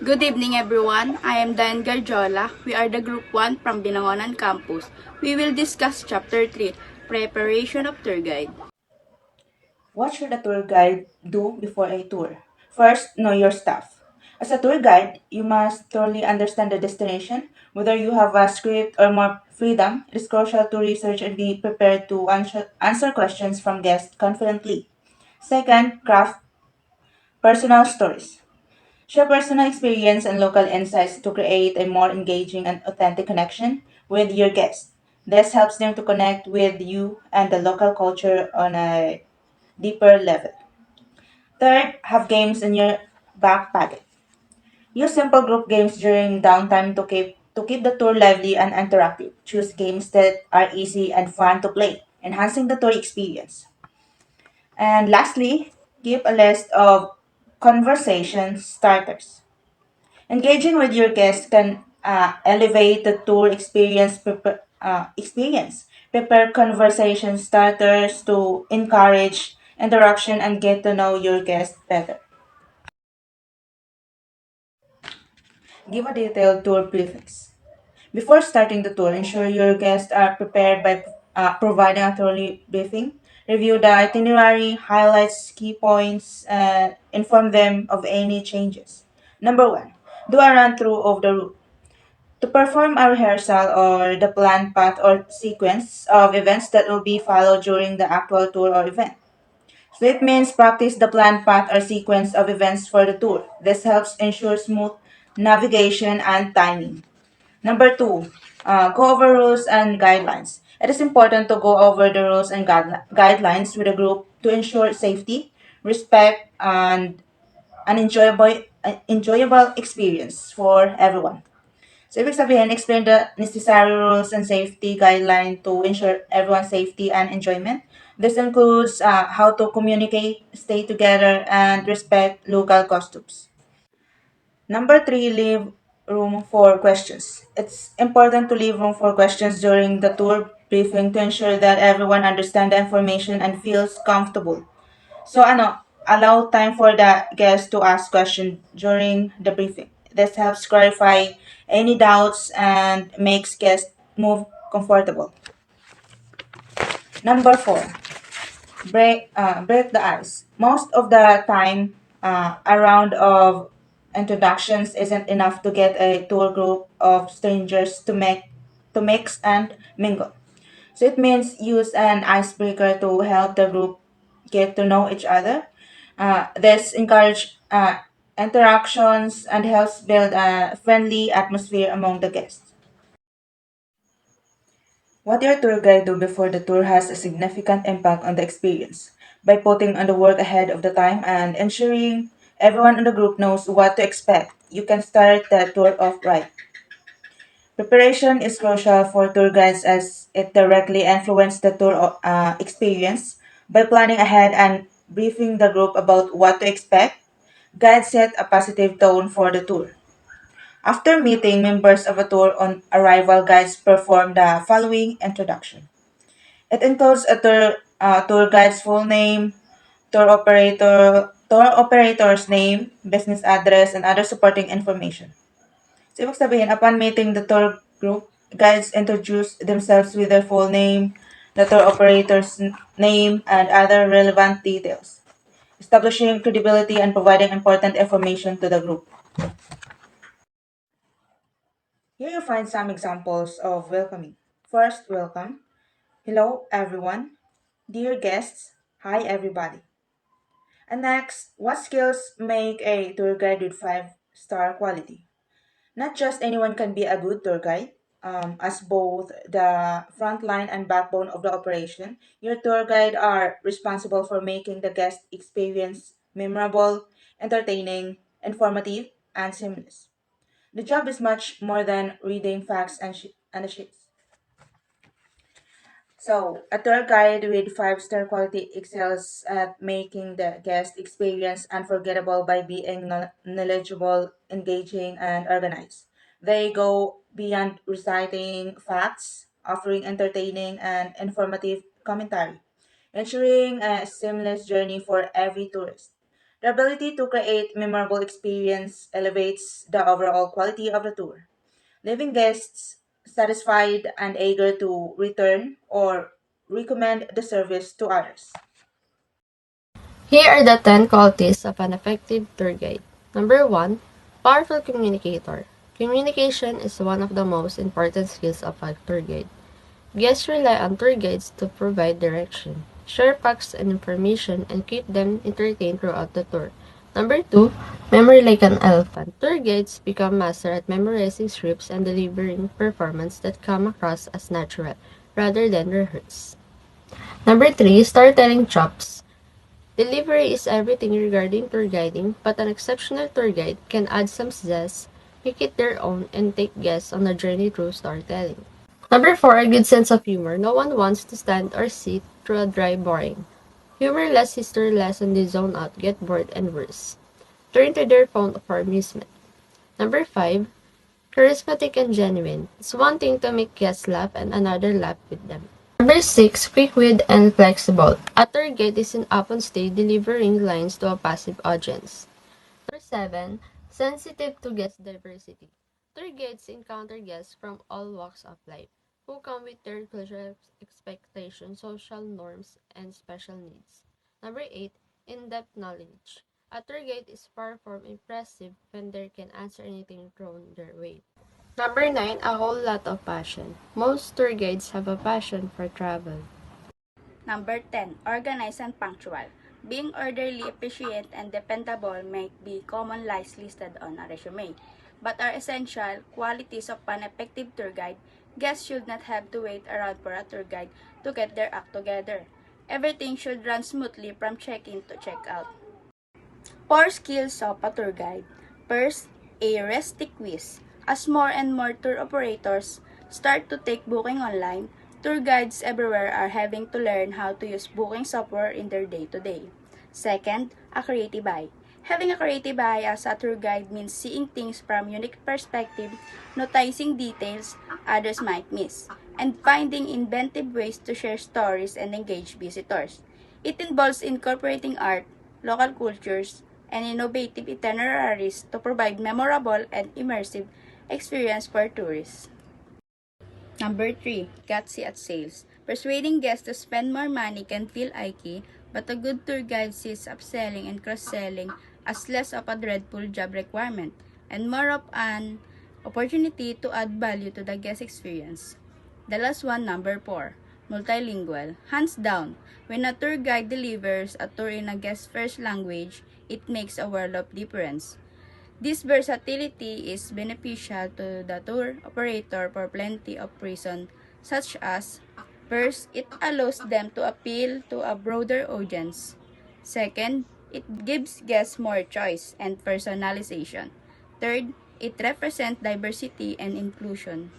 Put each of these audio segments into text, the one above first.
Good evening, everyone. I am Dan Garjola. We are the Group 1 from Binangonan Campus. We will discuss Chapter 3, Preparation of Tour Guide. What should a tour guide do before a tour? First, know your staff. As a tour guide, you must thoroughly understand the destination. Whether you have a script or more freedom, it is crucial to research and be prepared to answer questions from guests confidently. Second, craft personal stories. Share personal experience and local insights to create a more engaging and authentic connection with your guests. This helps them to connect with you and the local culture on a deeper level. Third, have games in your back pocket. Use simple group games during downtime to keep the tour lively and interactive. Choose games that are easy and fun to play, enhancing the tour experience. And lastly, keep a list of conversation starters. Engaging with your guests can elevate the tour experience. Prepare conversation starters to encourage interaction and get to know your guests better. Give a detailed tour briefings. Before starting the tour, ensure your guests are prepared by providing a thorough briefing. Review the itinerary, highlights key points, and inform them of any changes. Number one, do a run through of the route. To perform a rehearsal or the planned path or sequence of events that will be followed during the actual tour or event. So it means practice the planned path or sequence of events for the tour. This helps ensure smooth navigation and timing. Number two, go over rules and guidelines. It is important to go over the rules and guidelines with a group to ensure safety, respect, and an enjoyable experience for everyone. So, ibig sabihin, explain the necessary rules and safety guideline to ensure everyone's safety and enjoyment. This includes how to communicate, stay together, and respect local customs. Number three, leave room for questions. It's important to leave room for questions during the tour briefing to ensure that everyone understands the information and feels comfortable. So, allow time for the guests to ask questions during the briefing. This helps clarify any doubts and makes guests move comfortable. Number four, break the ice. Most of the time, a round of introductions isn't enough to get a tour group of strangers to mix and mingle. So it means use an icebreaker to help the group get to know each other. This encourage interactions and helps build a friendly atmosphere among the guests. What your tour guide do before the tour has a significant impact on the experience. By putting on the work ahead of the time and ensuring everyone in the group knows what to expect, you can start the tour off right. Preparation is crucial for tour guides as it directly influences the tour experience. By planning ahead and briefing the group about what to expect, guides set a positive tone for the tour. After meeting members of a tour on arrival, guides perform the following introduction. It includes a tour guide's full name, tour operator's name, business address, and other supporting information. So, ibig sabihin, upon meeting the tour group, guides introduce themselves with their full name, the tour operator's name, and other relevant details, establishing credibility and providing important information to the group. Here you find some examples of welcoming. First, welcome. Hello, everyone. Dear guests. Hi, everybody. And next, what skills make a tour guide with five-star quality? Not just anyone can be a good tour guide. As both the front line and backbone of the operation, your tour guide are responsible for making the guest experience memorable, entertaining, informative, and seamless. The job is much more than reading facts and sheets. So, a tour guide with five-star quality excels at making the guest experience unforgettable by being knowledgeable, engaging, and organized. They go beyond reciting facts, offering entertaining and informative commentary, ensuring a seamless journey for every tourist. The ability to create memorable experience elevates the overall quality of the tour, leaving guests satisfied and eager to return or recommend the service to others. Here are the 10 qualities of an effective tour guide. Number 1, powerful communicator. Communication is one of the most important skills of a tour guide. Guests rely on tour guides to provide direction, share facts and information, and keep them entertained throughout the tour. Number 2, memory like an elephant. Tour guides become master at memorizing scripts and delivering performance that come across as natural rather than rehearsed. Number 3, storytelling chops. Delivery is everything regarding tour guiding, but an exceptional tour guide can add some zest, make it their own, and take guests on a journey through storytelling. Number 4, a good sense of humor. No one wants to stand or sit through a dry boring. Humor lets history lesson they zone out, get bored, and worse. Turn to their phone for amusement. Number 5, charismatic and genuine. It's one thing to make guests laugh and another laugh with them. Number 6, quick-witted and flexible. A tour guide isn't up on stage delivering lines to a passive audience. Number 7, sensitive to guest diversity. Tour guides encounter guests from all walks of life, who come with their cultural expectations, social norms, and special needs. Number 8, in-depth knowledge. A tour guide is far from impressive when they can answer anything thrown their way. Number 9, a whole lot of passion. Most tour guides have a passion for travel. Number 10, organized and punctual. Being orderly, efficient, and dependable might be common lies listed on a resume, but are essential qualities of an effective tour guide. Guests should not have to wait around for a tour guide to get their act together. Everything should run smoothly from check-in to check-out. 4 skills of a tour guide. First, a REST quiz. As more and more tour operators start to take booking online, tour guides everywhere are having to learn how to use booking software in their day-to-day. Second, a creative eye. Having a creative eye as a tour guide means seeing things from unique perspective, noticing details others might miss, and finding inventive ways to share stories and engage visitors. It involves incorporating art, local cultures, and innovative itineraries to provide memorable and immersive experience for tourists. Number 3, gutsy at sales. Persuading guests to spend more money can feel icky, but a good tour guide sees upselling and cross-selling as less of a dreadful job requirement and more of an opportunity to add value to the guest experience. The last one, number 4, multilingual. Hands down, when a tour guide delivers a tour in a guest's first language, it makes a world of difference. This versatility is beneficial to the tour operator for plenty of reasons, such as: first, it allows them to appeal to a broader audience. Second, it gives guests more choice and personalization. Third, it represents diversity and inclusion.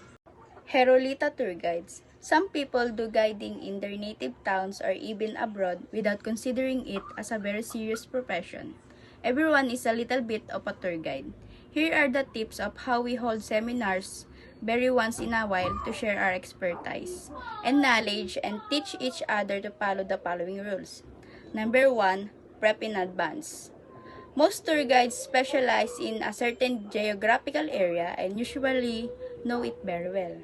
Herolita tour guides. Some people do guiding in their native towns or even abroad without considering it as a very serious profession. Everyone is a little bit of a tour guide. Here are the tips of how we hold seminars very once in a while to share our expertise and knowledge and teach each other to follow the following rules. Number 1, prep in advance. Most tour guides specialize in a certain geographical area and usually know it very well.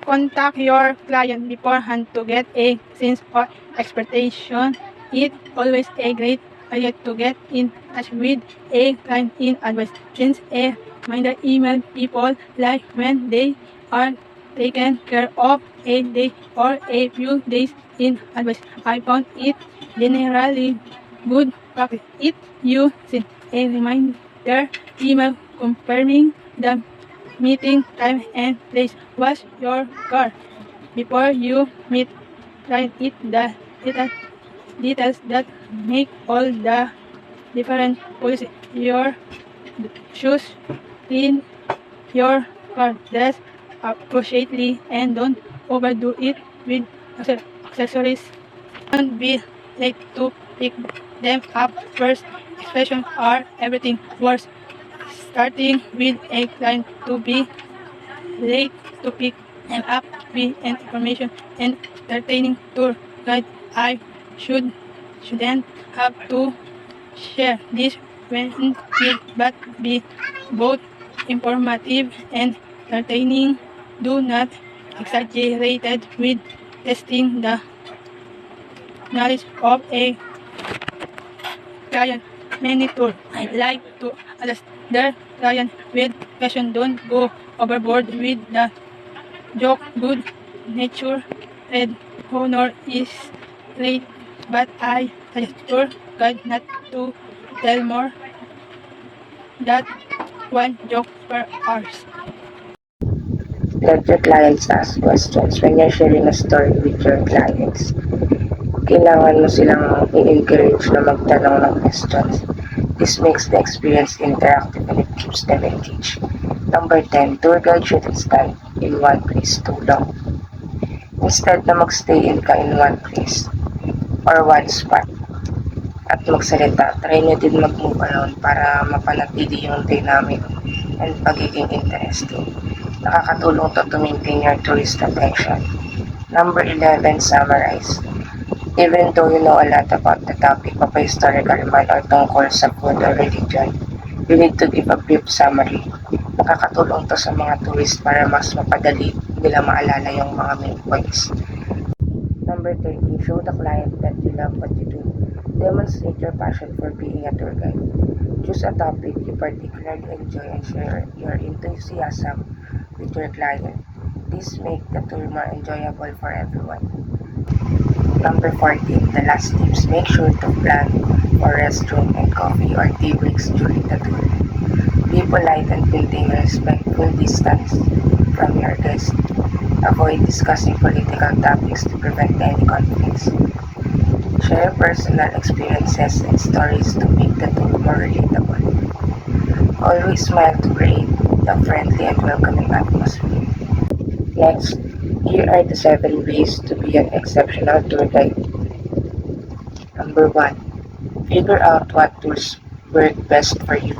Contact your client beforehand to get a sense of expectation. It's always a great idea to get in touch with a client in advance. Since a reminder email people like when they are taken care of a day or a few days in advance. I found it generally good practice. If you send a reminder email confirming the meeting time and place. Wash your car before you meet. Write it the details that make all the different policy. Your shoes, clean your car, dress appropriately, and don't overdo it with accessories. Don't be late to pick them up. First expressions are everything worse. Starting with a client to be late to pick them up with an information and entertaining tour guide. I should shouldn't have to share this when it but be both informative and entertaining. Do not exaggerate with testing the knowledge of a client. Many tour I like to address their client with question. Don't go overboard with the joke. Good nature and honor is great, but I suggest your guide not to tell more than one joke per hour. Let your clients ask questions when you're sharing a story with your clients. Kailangan mo silang i-encourage na magtanong ng questions. This makes the experience interactive and it keeps them engaged. Number 10, tour guide shouldn't stand in one place too long. Instead na magstay in ka in one place or one spot at magsalita, try nyo din mag-move around para mapanatili yung dynamic and pagiging interesting. Nakakatulong to maintain your tourist attention. Number 11, summarize. Even though you know a lot about the topic of a historical man or tungkol sa food or religion, you need to give a brief summary. Nakakatulong to sa mga tourist para mas mapadali nila maalala yung mga main points. Number 13, show the client that you love what you do. Demonstrate your passion for being a tour guide. Choose a topic you particularly enjoy and share your enthusiasm with your client. This makes the tour more enjoyable for everyone. Number 14, the last tips. Make sure to plan for restroom and coffee or tea breaks during the tour. Be polite and maintain a respectful distance from your guests. Avoid discussing political topics to prevent any conflicts. Share personal experiences and stories to make the tour more relatable. Always smile to create a friendly and welcoming atmosphere. Next, here are the 7 ways to be an exceptional tour guide. Number 1. Figure out what tours work best for you.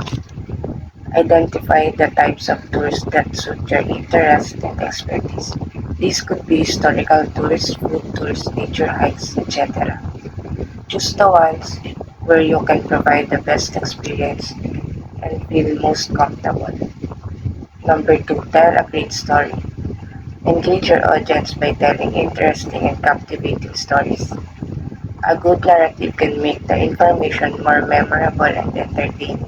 Identify the types of tours that suit your interest and expertise. These could be historical tours, food tours, nature hikes, etc. Choose the ones where you can provide the best experience and feel most comfortable. Number 2. Tell a great story. Engage your audience by telling interesting and captivating stories. A good narrative can make the information more memorable and entertaining.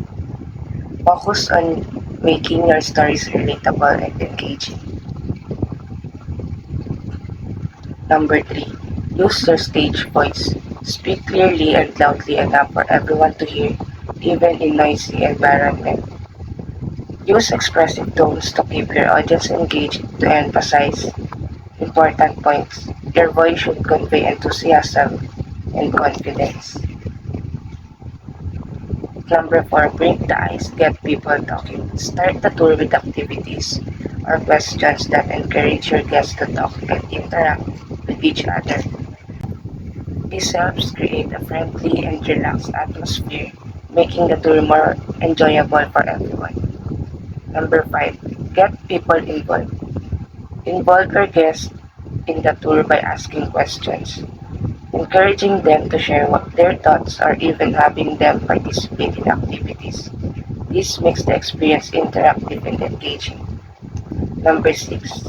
Focus on making your stories relatable and engaging. Number 3. Use your stage voice. Speak clearly and loudly enough for everyone to hear, even in noisy environment. Use expressive tones to keep your audience engaged to emphasize important points. Your voice should convey enthusiasm and confidence. Number 4, break the ice, get people talking. Start the tour with activities or questions that encourage your guests to talk and interact with each other. This helps create a friendly and relaxed atmosphere, making the tour more enjoyable for everyone. Number 5, get people involved. Involve your guests in the tour by asking questions, encouraging them to share their thoughts or even having them participate in activities. This makes the experience interactive and engaging. Number 6,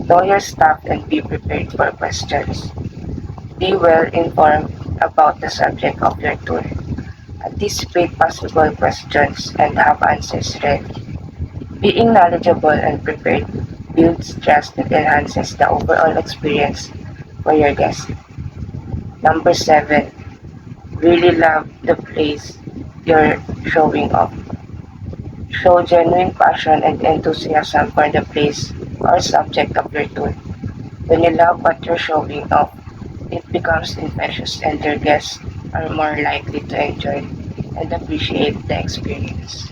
know your staff and be prepared for questions. Be well informed about the subject of your tour. Anticipate possible questions and have answers ready. Being knowledgeable and prepared builds trust and enhances the overall experience for your guests. Number 7, really love the place you're showing off. Show genuine passion and enthusiasm for the place or subject of your tour. When you love what you're showing off, it becomes infectious and your guests are more likely to enjoy and appreciate the experience.